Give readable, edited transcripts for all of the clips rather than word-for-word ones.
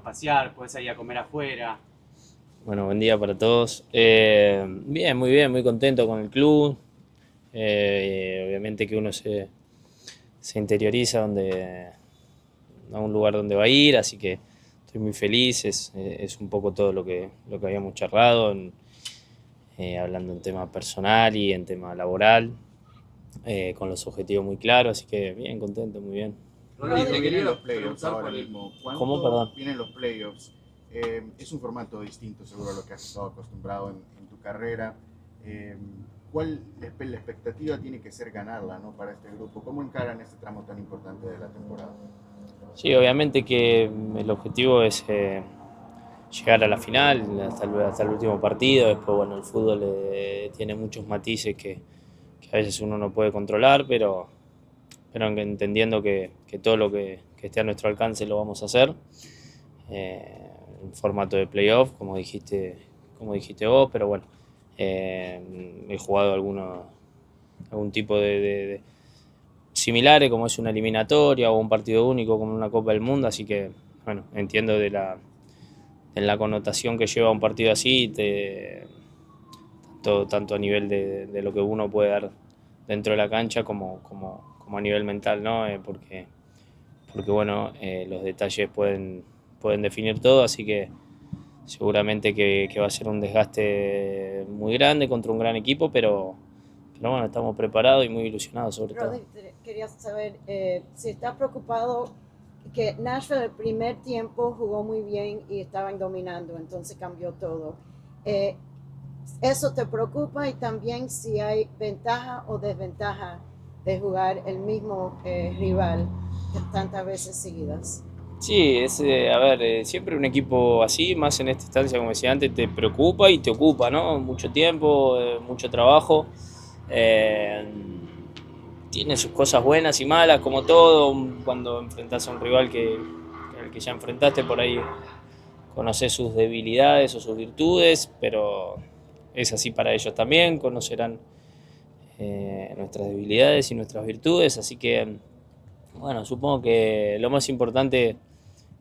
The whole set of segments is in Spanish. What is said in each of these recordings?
pasear, podés salir a comer afuera. Bueno, buen día para todos. Bien, muy contento con el club. Obviamente que uno se interioriza a un lugar donde va a ir, así que estoy muy feliz. Es un poco todo lo que habíamos charlado, hablando en tema personal y en tema laboral, con los objetivos muy claros, así que bien, contento, muy bien. Rodri, vienen los playoffs ahora mismo. ¿Cómo, perdón? Vienen los playoffs? Es un formato distinto seguro a lo que has estado acostumbrado en tu carrera. ¿Cuál la expectativa tiene que ser ganarla, ¿no? Para este grupo? ¿Cómo encaran este tramo tan importante de la temporada? Sí, obviamente que el objetivo es llegar a la final, hasta el último partido. Después, bueno, el fútbol tiene muchos matices que a veces uno no puede controlar, pero entendiendo que todo lo que esté a nuestro alcance lo vamos a hacer. En formato de playoff, como dijiste vos, pero bueno, he jugado algún tipo de similares, como es una eliminatoria o un partido único como una Copa del Mundo, así que bueno, entiendo de la connotación que lleva un partido así, tanto a nivel de lo que uno puede dar dentro de la cancha como a nivel mental, ¿no? Porque bueno, los detalles pueden definir todo, así que seguramente que va a ser un desgaste muy grande contra un gran equipo, pero bueno, estamos preparados y muy ilusionados sobre todo. Quería saber si estás preocupado que Nashville el primer tiempo jugó muy bien y estaban dominando, entonces cambió todo. ¿Eso te preocupa? Y también si hay ventaja o desventaja de jugar el mismo rival tantas veces seguidas. Sí, a ver, siempre un equipo así, más en esta instancia, como decía antes, te preocupa y te ocupa, ¿no? Mucho tiempo, mucho trabajo. Tiene sus cosas buenas y malas, como todo. Cuando enfrentás a un rival al que ya enfrentaste, por ahí conocés sus debilidades o sus virtudes, pero es así para ellos también, conocerán nuestras debilidades y nuestras virtudes, así que, bueno, supongo que lo más importante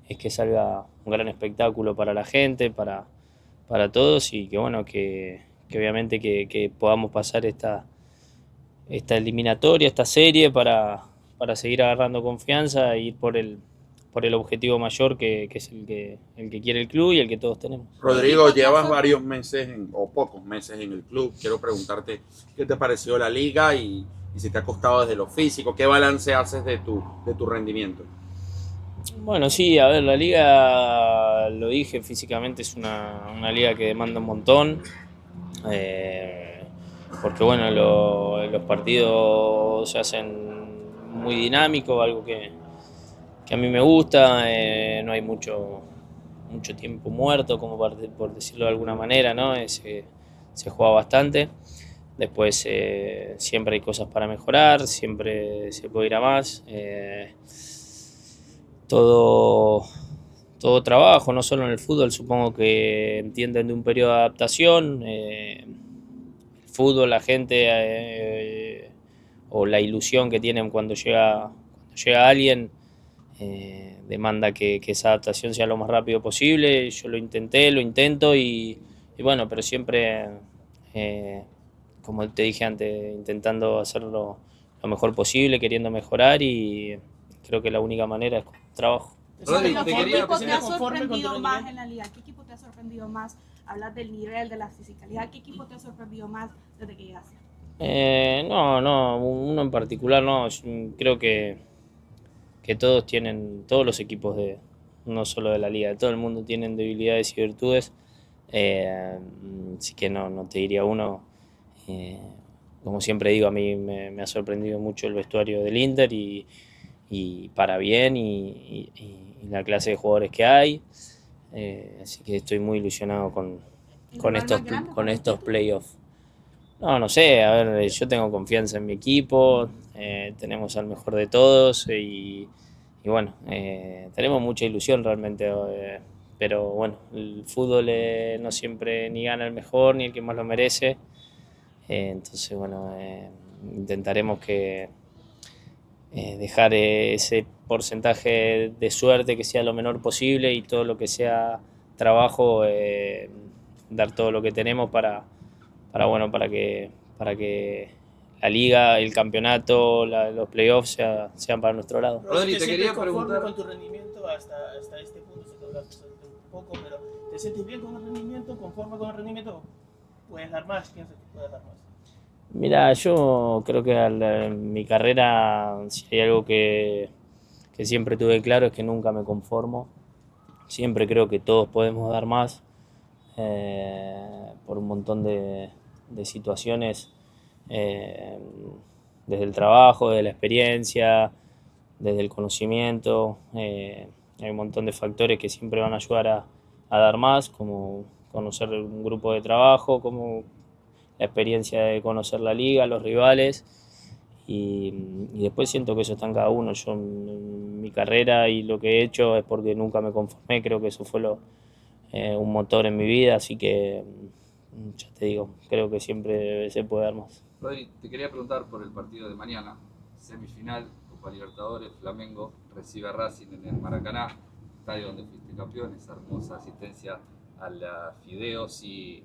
es que salga un gran espectáculo para la gente, para todos, y que bueno, que obviamente que podamos pasar esta eliminatoria, esta serie, para seguir agarrando confianza e ir por el objetivo mayor que es el que quiere el club y el que todos tenemos. Rodrigo, llevas varios meses o pocos meses en el club. Quiero preguntarte qué te pareció la liga y si te ha costado desde lo físico, qué balance haces de tu rendimiento. Bueno, sí, a ver, la liga, lo dije, físicamente es una liga que demanda un montón, porque bueno, los partidos se hacen muy dinámicos, algo que a mí me gusta, no hay mucho tiempo muerto, como por decirlo de alguna manera, ¿no? Se juega bastante. Después siempre hay cosas para mejorar, siempre se puede ir a más. Todo trabajo, no solo en el fútbol, supongo que entienden de un periodo de adaptación. El fútbol, la gente o la ilusión que tienen cuando llega alguien, demanda que esa adaptación sea lo más rápido posible. Yo lo intento y bueno, pero siempre, como te dije antes, intentando hacerlo lo mejor posible, queriendo mejorar, y creo que la única manera es con trabajo. Rodri, ¿qué equipo te ha sorprendido más en la liga? ¿Qué equipo te ha sorprendido más? Hablas del nivel, de la fisicalidad. ¿Qué equipo te ha sorprendido más desde que llegaste? No, uno en particular no. Creo que todos los equipos no solo de la liga, de todo el mundo tienen debilidades y virtudes. Así que no te diría uno. Como siempre digo, a mí me ha sorprendido mucho el vestuario del Inter y para bien, y la clase de jugadores que hay. Así que estoy muy ilusionado con estos playoffs. No sé, a ver, yo tengo confianza en mi equipo, tenemos al mejor de todos, y bueno, tenemos mucha ilusión realmente, pero bueno, el fútbol no siempre ni gana el mejor ni el que más lo merece, entonces bueno, intentaremos dejar ese porcentaje de suerte que sea lo menor posible y todo lo que sea trabajo, dar todo lo que tenemos bueno, para que la liga, el campeonato, los playoffs sean para nuestro lado. Rodri, te quería preguntar con tu rendimiento hasta este punto, se te hablaste un poco, pero ¿te sientes bien con el rendimiento, conforme con el rendimiento? ¿Puedes dar más? ¿Piensas que puedes dar más? Mira, yo creo que en mi carrera, si hay algo que siempre tuve claro, es que nunca me conformo. Siempre creo que todos podemos dar más, por un montón de situaciones, desde el trabajo, desde la experiencia, desde el conocimiento. Hay un montón de factores que siempre van a ayudar a dar más, como conocer un grupo de trabajo, como la experiencia de conocer la liga, los rivales, y después siento que eso está en cada uno. Yo en mi carrera y lo que he hecho es porque nunca me conformé, creo que eso fue un motor en mi vida, así que ya te digo, creo que siempre se puede dar más. Rodri, te quería preguntar por el partido de mañana, semifinal, Copa Libertadores, Flamengo recibe a Racing en el Maracaná, estadio donde fuiste campeón, esa hermosa asistencia a la Fideo, si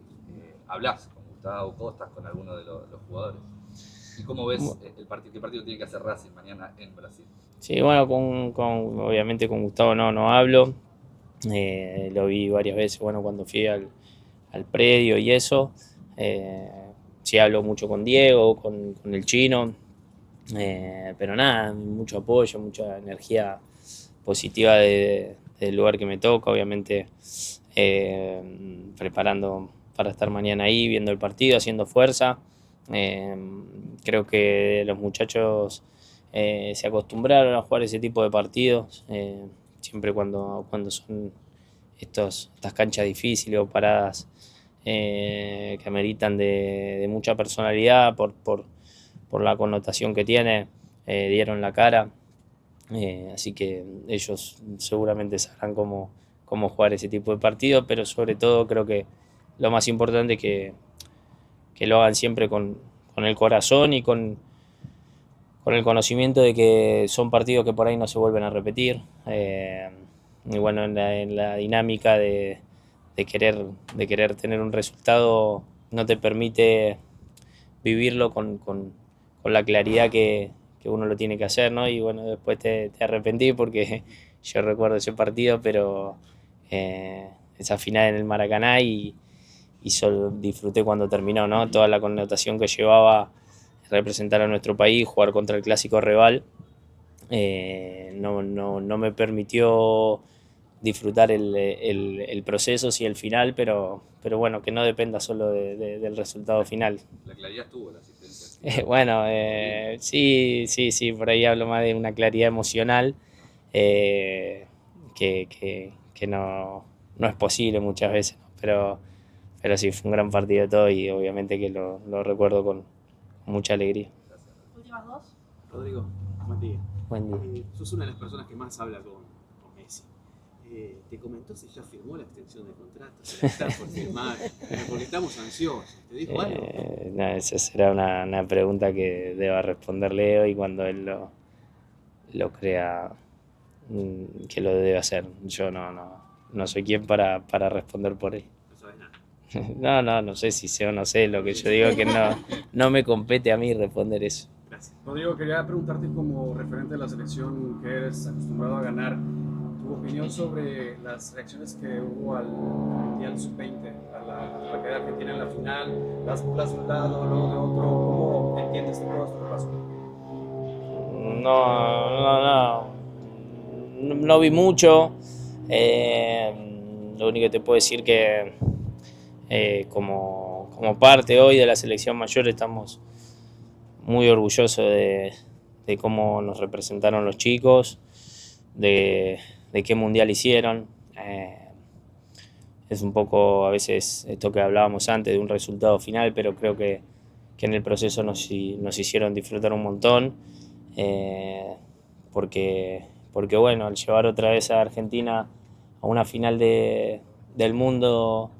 hablas con Gustavo Costas, con alguno de los jugadores. ¿Y cómo ves qué partido tiene que hacer Racing mañana en Brasil? Sí, bueno, obviamente con Gustavo no hablo, lo vi varias veces, bueno, cuando fui al predio y eso. Sí hablo mucho con Diego, con el Chino, pero nada, mucho apoyo, mucha energía positiva del lugar que me toca, obviamente preparando para estar mañana ahí, viendo el partido, haciendo fuerza. Creo que los muchachos se acostumbraron a jugar ese tipo de partidos, siempre cuando son estas canchas difíciles o paradas que ameritan de mucha personalidad por la connotación que tiene, dieron la cara, así que ellos seguramente sabrán cómo jugar ese tipo de partidos, pero sobre todo creo que lo más importante es que lo hagan siempre con el corazón y con el conocimiento de que son partidos que por ahí no se vuelven a repetir, y bueno, en la dinámica de querer tener un resultado no te permite vivirlo con la claridad que uno lo tiene que hacer, ¿no? Y bueno, después te arrepentí porque yo recuerdo ese partido, pero esa final en el Maracaná y solo disfruté cuando terminó, ¿no? Toda la connotación que llevaba representar a nuestro país, jugar contra el clásico rival, no me permitió disfrutar el proceso, sí el final, pero bueno, que no dependa solo del resultado final. La claridad estuvo, la asistencia. Bueno, sí, por ahí hablo más de una claridad emocional, que no es posible muchas veces, ¿no? Pero sí, fue un gran partido de todo y obviamente que lo recuerdo con mucha alegría. Últimas dos. Rodrigo, buen día. Buen día. Sos una de las personas que más habla con Messi. ¿Te comentó si ya firmó la extensión de contrato? ¿Se la está por firmar? Porque estamos ansiosos. ¿Te dijo algo? No, esa será una pregunta que deba responder Leo y cuando él lo crea que lo debe hacer. Yo no soy quien para responder por él. No sabes nada. No sé si sé o no sé. Lo que yo digo es que no me compete a mí responder eso. Gracias. Rodrigo, quería preguntarte como referente de la selección que eres acostumbrado a ganar, tu opinión sobre las reacciones que hubo al Mundial Sub-20, a la caída de Argentina en la final, las burlas de un lado, luego de otro. ¿Cómo entiendes todo esto que pasó? No vi mucho. Lo único que te puedo decir que como parte hoy de la selección mayor estamos muy orgullosos de cómo nos representaron los chicos, de qué mundial hicieron. Es un poco a veces esto que hablábamos antes de un resultado final, pero creo que en el proceso nos hicieron disfrutar un montón, porque bueno, al llevar otra vez a Argentina a una final del mundo,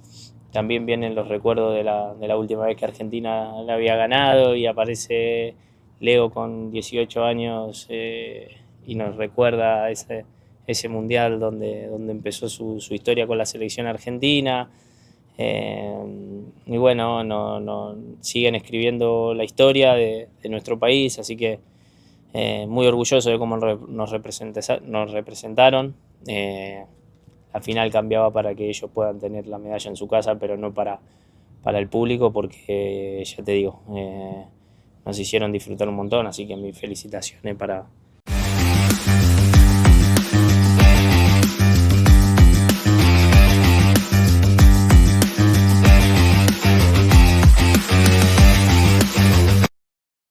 también vienen los recuerdos de la última vez que Argentina la había ganado y aparece Leo con 18 años y nos recuerda ese mundial donde empezó su historia con la selección argentina. Y bueno, siguen escribiendo la historia de nuestro país, así que muy orgulloso de cómo nos representaron. La final cambiaba para que ellos puedan tener la medalla en su casa, pero no para el público, porque ya te digo, nos hicieron disfrutar un montón, así que mis felicitaciones para